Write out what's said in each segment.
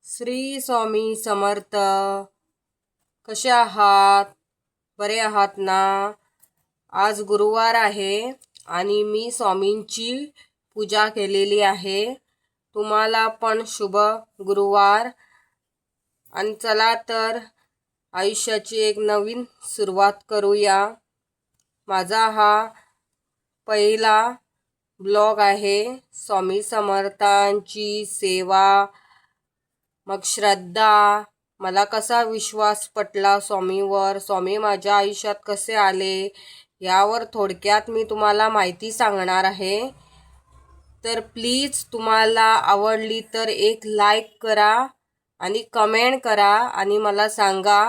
श्री स्वामी समर्थ. कसे आहात? बरे आहात ना? आज गुरुवार आहे आणि मी स्वामींची पूजा केलेली आहे. तुम्हाला पण शुभ गुरुवार. आणि चला तर आयुष्याची एक नवीन सुरुवात करूया. माझा हा पहिला ब्लॉग आहे. स्वामी समर्थांची सेवा, मग श्रद्धा, मला कसा विश्वास पटला स्वामीवर, स्वामी माझ्या आयुष्यात कसे आले, यावर थोडक्यात मी तुम्हाला माहिती सांगणार आहे. तर प्लीज तुम्हाला आवडली तर एक लाईक करा आणि कमेंट करा आणि मला सांगा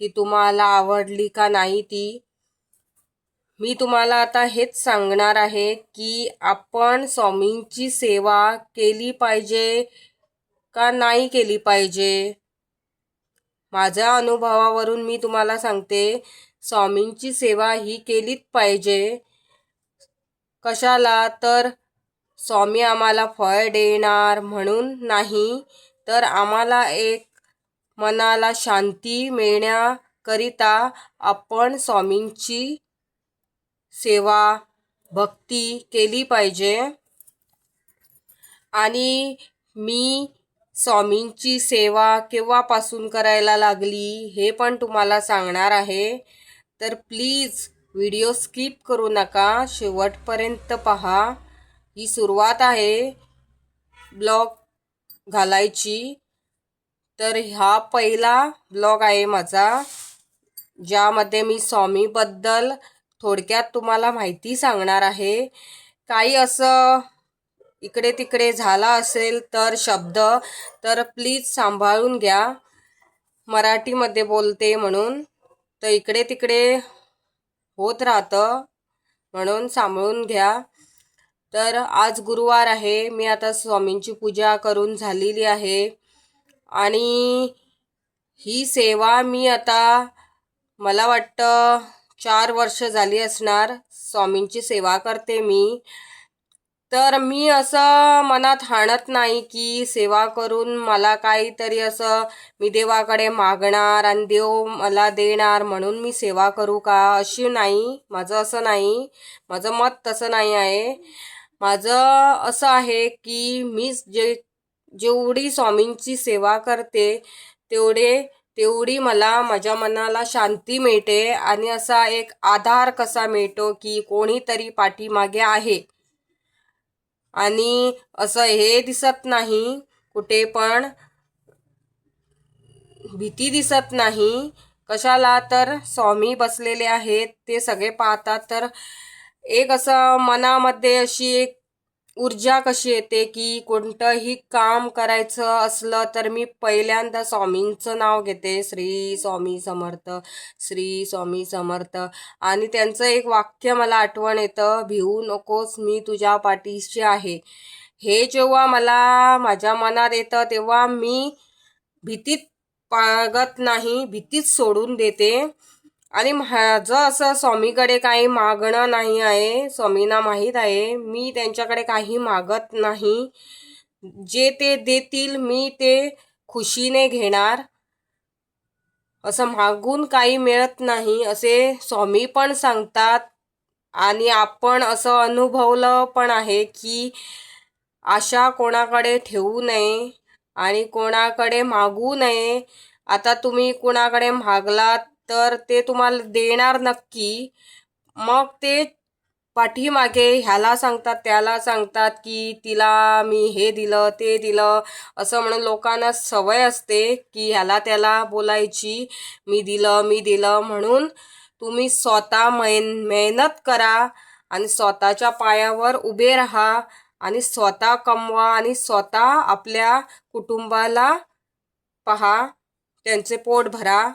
की तुम्हाला आवडली का नाही ती. मी तुम्हाला आता हेच सांगणार आहे की आपण स्वामींची सेवा केली पाहिजे का नाही केली पाहिजे. माझ्या अनुभवावरून मी तुम्हाला सांगते, स्वामींची सेवा ही केलीच पाहिजे. कशाला तर स्वामी आम्हाला फळ देणार म्हणून नाही, तर आम्हाला एक मनाला शांती मिळण्याकरिता आपण स्वामींची सेवा भक्ती केली पाहिजे. आणि मी स्वामींची सेवा केव्हापासून करायला लागली हे पण तुम्हाला सांगणार आहे. तर प्लीज व्हिडिओ स्किप करू नका, शेवटपर्यंत पहा. ही सुरुवात आहे ब्लॉग घालायची. तर हा पहिला ब्लॉग आहे माझा, ज्यामध्ये मी स्वामीबद्दल थोडक्यात तुम्हाला माहिती सांगणार आहे. काही असं इकडे तिकडे झाला असेल तर शब्द, तर प्लीज सांभाळून घ्या. मराठीमध्ये बोलते म्हणून तर इकडे तिकडे होत राहतं, म्हणून सांभाळून घ्या. तर आज गुरुवार आहे. मी आता स्वामींची पूजा करून झालेली आहे आणि ही सेवा मी आता, मला वाटतं 4 वर्ष झाली असणार स्वामींची सेवा करते मी. तर मी असं मनात आणत नाही की सेवा करून मला काहीतरी असं मी देवाकडे मागणार आणि देव मला देणार म्हणून मी सेवा करू का, अशी नाही. माझं असं नाही, माझं मत तसं नाही आहे. माझं असं आहे की मी जेवढी स्वामींची सेवा करते तेवढी मला माझ्या मनाला शांती मिळते आणि असा एक आधार कसा मिळतो की कोणीतरी पाठीमागे आहे. आणि असं हे दिसत नाही, कुठे पण भीती दिसत नाही. कशाला तर स्वामी बसलेले आहेत, ते सगळे पाहतात. तर एक असं मनामध्ये अशी एक ऊर्जा कशी येते की कोणतंही काम करायचं असलं तर मी पहिल्यांदा स्वामींचं नाव घेते, श्री स्वामी समर्थ, श्री स्वामी समर्थ. आणि त्यांचं एक वाक्य मला आठवण येतं, भिवू नकोस मी तुझ्या पाठीशी आहे. हे जेव्हा मला माझ्या मनात येतं तेव्हा मी भीतीत बाळगत नाही, भीतीच सोडून देते. आणि माझं असं स्वामीकडे काही मागणं नाही आहे. स्वामींना माहीत आहे मी त्यांच्याकडे काही मागत नाही. जे ते देतील मी ते खुशीने घेणार. असं मागून काही मिळत नाही असे स्वामी पण सांगतात. आणि आपण असं अनुभवलं पण आहे की आशा कोणाकडे ठेवू नये आणि कोणाकडे मागू नये. आता तुम्ही कोणाकडे मागलात तर ते तुम्हाला देणार नक्की. मग ते पाठीमागे ह्याला सांगतात त्याला सांगतात की तिला मी हे दिलं ते दिलं असं म्हणून लोकांना सवय असते की ह्याला त्याला बोलायची, मी दिलं म्हणून. तुम्ही स्वतः मेहनत करा आणि स्वतःच्या पायावर उभे राहा आणि स्वतः कमवा आणि स्वतः आपल्या कुटुंबाला पहा, त्यांचे पोट भरा.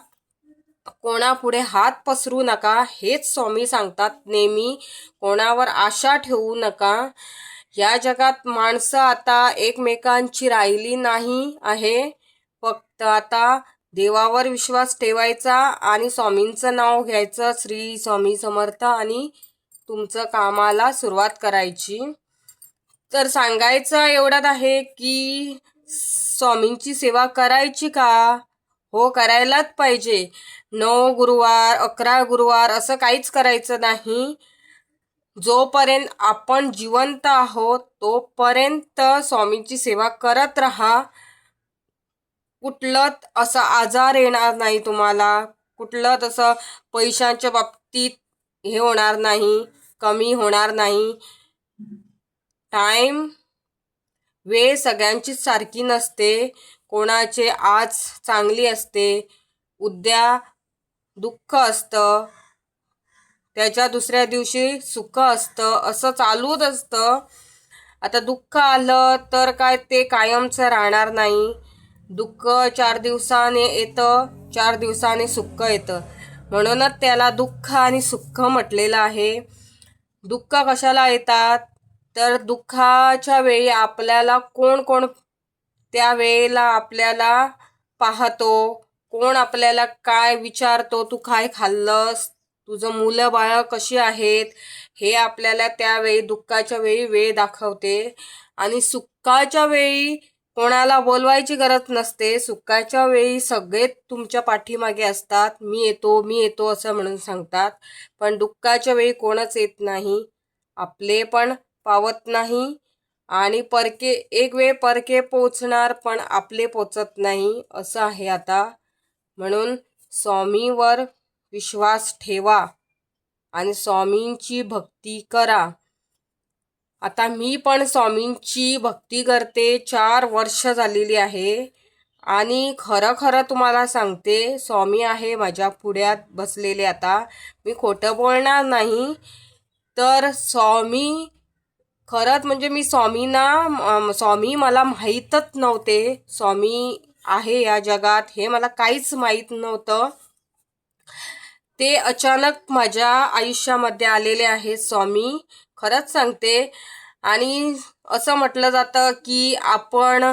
कोणापुढे हात पसरू नका, हेच स्वामी सांगतात नेहमी. कोणावर आशा ठेवू नका. या जगात माणसं आता एकमेकांची राहिली नाही आहे. फक्त आता देवावर विश्वास ठेवायचा आणि स्वामींचं नाव घ्यायचं, श्री स्वामी समर्थ, आणि तुमचं कामाला सुरुवात करायची. तर सांगायचं एवढंच आहे की स्वामींची सेवा करायची का? हो, करायलाच पाहिजे. 9 गुरुवार 11 गुरुवार असं काहीच करायचं नाही. जोपर्यंत आपण जिवंत आहोत तोपर्यंत स्वामींची सेवा करत राहा. कुठलंच असं आजार येणार नाही तुम्हाला, कुठलंच असं पैशांच्या बाबतीत हे होणार नाही, कमी होणार नाही. टाईम वेळ सगळ्यांचीच सारखी नसते. कोणाचे आज चांगली असते, उद्या दुःख असतं, त्याच्या दुसऱ्या दिवशी सुख असतं, असं चालूच असतं. आता दुःख आलं तर काय ते कायमचं राहणार नाही. दुःख 4 दिवसाने येतं, 4 दिवसाने सुख येतं. म्हणूनच त्याला दुःख आणि सुख म्हटलेलं आहे. दुःख कशाला येतात? तर दुःखाच्या वेळी आपल्याला कोण कोण त्या वेळेला आपल्याला पाहतो, कोण आपल्याला काय विचारतो, तू काय खाल्लंस, तुझं मुलं बाळ कशी आहेत, हे आपल्याला त्यावेळी दुःखाच्या वेळी वेळ दाखवते. आणि सुखाच्या वेळी कोणाला बोलवायची गरज नसते. सुखाच्या वेळी सगळे तुमच्या पाठीमागे असतात, मी येतो असं म्हणून सांगतात. पण दुःखाच्या वेळी कोणच येत नाही, आपले पण पावत नाही. आणि एक वेळ परके पोचणार पण आपले पोचत नाही, असं आहे आता. म्हणून स्वामीवर विश्वास ठेवा आणि स्वामींची भक्ती करा. आता मी पण स्वामींची भक्ती करते, 4 वर्ष झालेली आहे. आणि खरं तुम्हाला सांगते, स्वामी आहे माझ्या पुढ्यात बसलेले. आता मी खोटं बोलणार नाही. तर स्वामी खरंच म्हणजे मी स्वामी मला माहीतच नव्हते, स्वामी आहे या जगात हे मला काहीच माहीत नव्हतं. ते अचानक माझ्या आयुष्यामध्ये आलेले आहेत स्वामी, खरंच सांगते. आणि असं म्हटलं जातं की आपण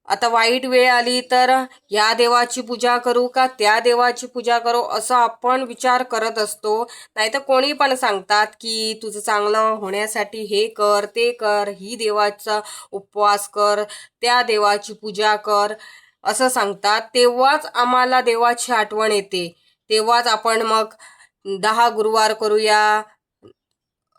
आता वाईट वेळ आली तर या देवाची पूजा करू का त्या देवाची पूजा करू, असं आपण विचार करत असतो. नाहीतर कोणी पण सांगतात की तुझं चांगलं होण्यासाठी हे कर ते कर, ही देवाचा उपवास कर, त्या देवाची पूजा कर, असं सांगतात. तेव्हाच आम्हाला देवाची आठवण येते. तेव्हाच आपण मग 10 गुरुवार करूया,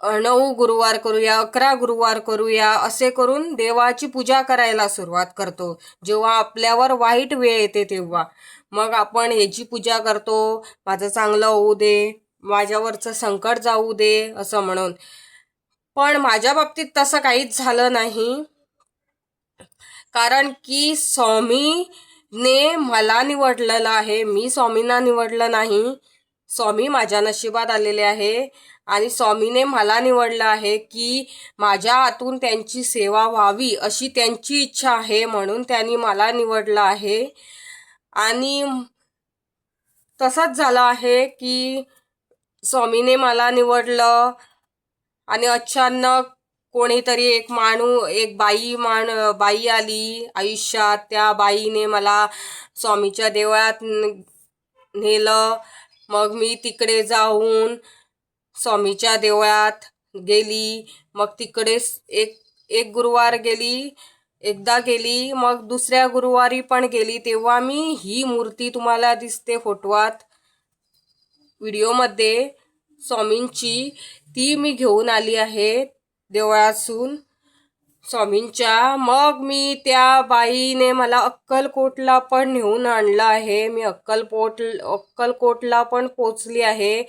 9 गुरुवार करूया, 11 गुरुवार करूया, असे करून देवाची पूजा करायला सुरुवात करतो. जेव्हा आपल्यावर वाईट वेळ येते तेव्हा मग आपण ह्याची पूजा करतो, माझं चांगलं होऊ दे, माझ्यावरचं संकट जाऊ दे असं म्हणून. पण माझ्या बाबतीत तसं काहीच झालं नाही, कारण की स्वामीने मला निवडलेलं आहे. मी स्वामींना निवडलं नाही, स्वामी माझ्या नशिबात आलेले आहे. आणि स्वामीने मला निवडलं आहे की माझ्या हातून त्यांची सेवा व्हावी अशी त्यांची इच्छा आहे, म्हणून त्यांनी मला निवडलं आहे. आणि तसंच झालं आहे की स्वामीने मला निवडलं आणि अचानक कोणीतरी एक बाई आली आयुष्यात. त्या बाईने मला स्वामीच्या देवळात नेलं. मग मी तिकडे जाऊन स्वामीच्या देवळात गेली. मग तिकडे एक गुरुवार एकदा गेली, मग दुसऱ्या गुरुवारी पण गेली. तेव्हा मी ही मूर्ती तुम्हाला दिसते फोटोत व्हिडिओमध्ये स्वामींची, ती मी घेऊन आली आहे देवळातून स्वामींच्या. मग मी त्या बाईने मला अक्कलकोटला पण नेऊन आणलं आहे. मी अक्कलकोटला पण पोचली आहे.